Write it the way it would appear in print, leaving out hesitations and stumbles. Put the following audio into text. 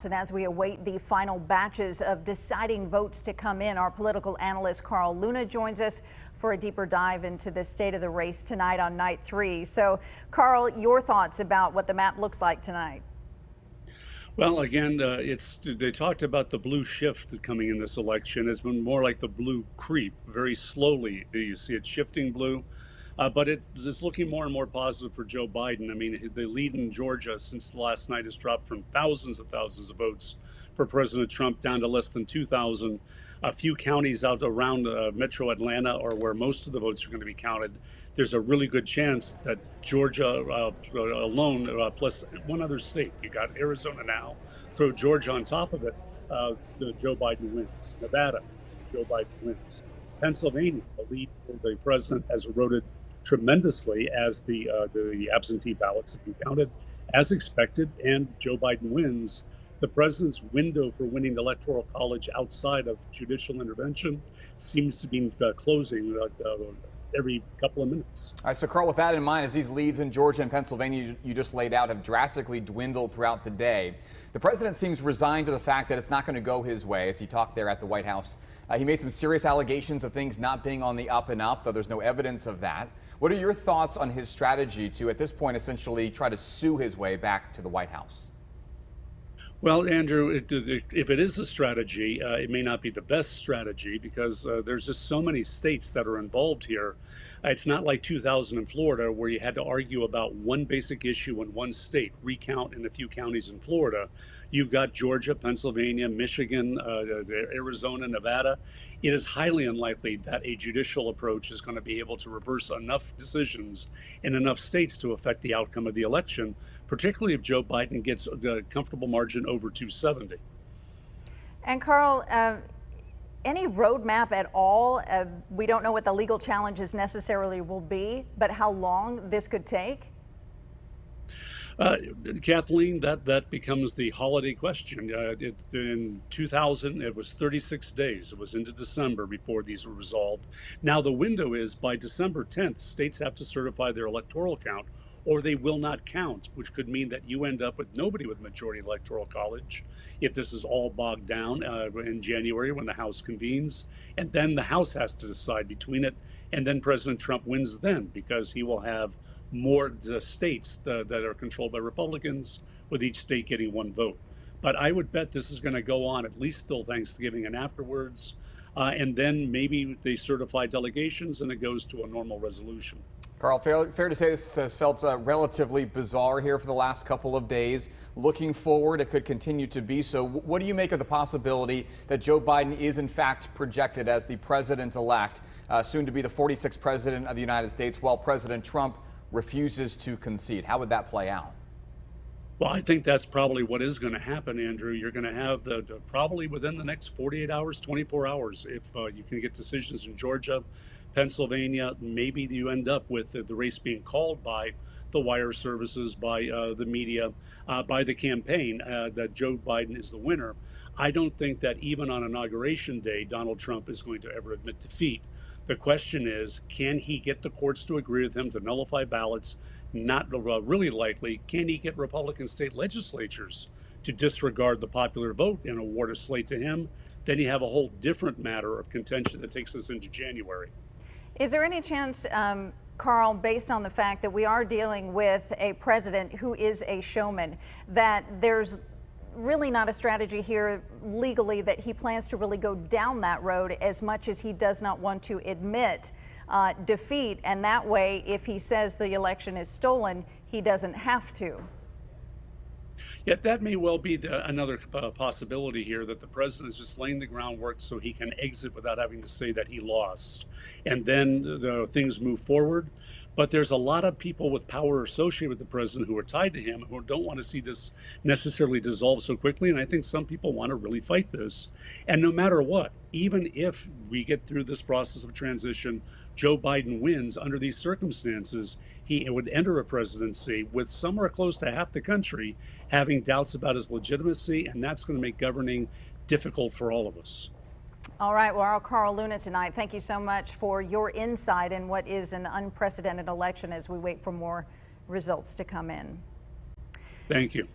And as we await the final batches of deciding votes to come in, our political analyst Carl Luna joins us for a deeper dive into the state of the race tonight on night 3. So, Carl, your thoughts about what the map looks like tonight? Well, again, they talked about the blue shift coming in this election. It's been more like the blue creep. Very slowly, do you see it shifting blue? But it's looking more and more positive for Joe Biden. I mean, the lead in Georgia since last night has dropped from thousands of votes for President Trump down to less than 2,000. A few counties out around metro Atlanta are where most of the votes are going to be counted. There's a really good chance that Georgia alone, plus one other state, you got Arizona now, throw Georgia on top of it, Joe Biden wins. Nevada, Joe Biden wins. Pennsylvania, the lead for the president has eroded tremendously as the absentee ballots have been counted as expected, and Joe Biden wins. The president's window for winning the Electoral College outside of judicial intervention seems to be closing every couple of minutes. All right, so Carl, with that in mind, as these leads in Georgia and Pennsylvania you just laid out have drastically dwindled throughout the day, the president seems resigned to the fact that it's not going to go his way. As he talked there at the White House, he made some serious allegations of things not being on the up and up, though there's no evidence of that. What are your thoughts on his strategy to, at this point, essentially try to sue his way back to the White House? Well, Andrew, if it is a strategy, it may not be the best strategy because there's just so many states that are involved here. It's not like 2000 in Florida where you had to argue about one basic issue in one state, recount in a few counties in Florida. You've got Georgia, Pennsylvania, Michigan, Arizona, Nevada. It is highly unlikely that a judicial approach is going to be able to reverse enough decisions in enough states to affect the outcome of the election, particularly if Joe Biden gets a comfortable margin over 270. And Carl, any roadmap at all? We don't know what the legal challenges necessarily will be, but how long this could take? Kathleen, that becomes the holiday question. In 2000, it was 36 days. It was into December before these were resolved. Now the window is by December 10th, states have to certify their electoral count or they will not count, which could mean that you end up with nobody with majority electoral college if this is all bogged down in January when the House convenes. And then the House has to decide between it, and then President Trump wins then because he will have more states that are controlled by Republicans, with each state getting one vote. But I would bet this is going to go on at least till Thanksgiving and afterwards. And then maybe they certify delegations and it goes to a normal resolution. Carl, fair to say this has felt relatively bizarre here for the last couple of days. Looking forward, it could continue to be so. What do you make of the possibility that Joe Biden is in fact projected as the president-elect, soon to be the 46th president of the United States, while President Trump refuses to concede? How would that play out? Well, I think that's probably what is going to happen, Andrew. You're going to have probably within the next 48 hours, 24 hours, if you can get decisions in Georgia, Pennsylvania, maybe you end up with the race being called by the wire services, by the media, by the campaign, that Joe Biden is the winner. I don't think that even on Inauguration Day, Donald Trump is going to ever admit defeat. The question is, can he get the courts to agree with him to nullify ballots? Not really likely. Can he get Republican state legislatures to disregard the popular vote and award a slate to him? Then you have a whole different matter of contention that takes us into January. Is there any chance, Carl, based on the fact that we are dealing with a president who is a showman, that there's really not a strategy here legally that he plans to really go down that road, as much as he does not want to admit defeat, and that way if he says the election is stolen, he doesn't have to? Yeah, that may well be another possibility here, that the president is just laying the groundwork so he can exit without having to say that he lost. And then things move forward. But there's a lot of people with power associated with the president who are tied to him who don't want to see this necessarily dissolve so quickly. And I think some people want to really fight this. And no matter what, even if we get through this process of transition, Joe Biden wins under these circumstances, he would enter a presidency with somewhere close to half the country having doubts about his legitimacy, and that's going to make governing difficult for all of us. All right, well, Carl Luna tonight, thank you so much for your insight in what is an unprecedented election as we wait for more results to come in. Thank you.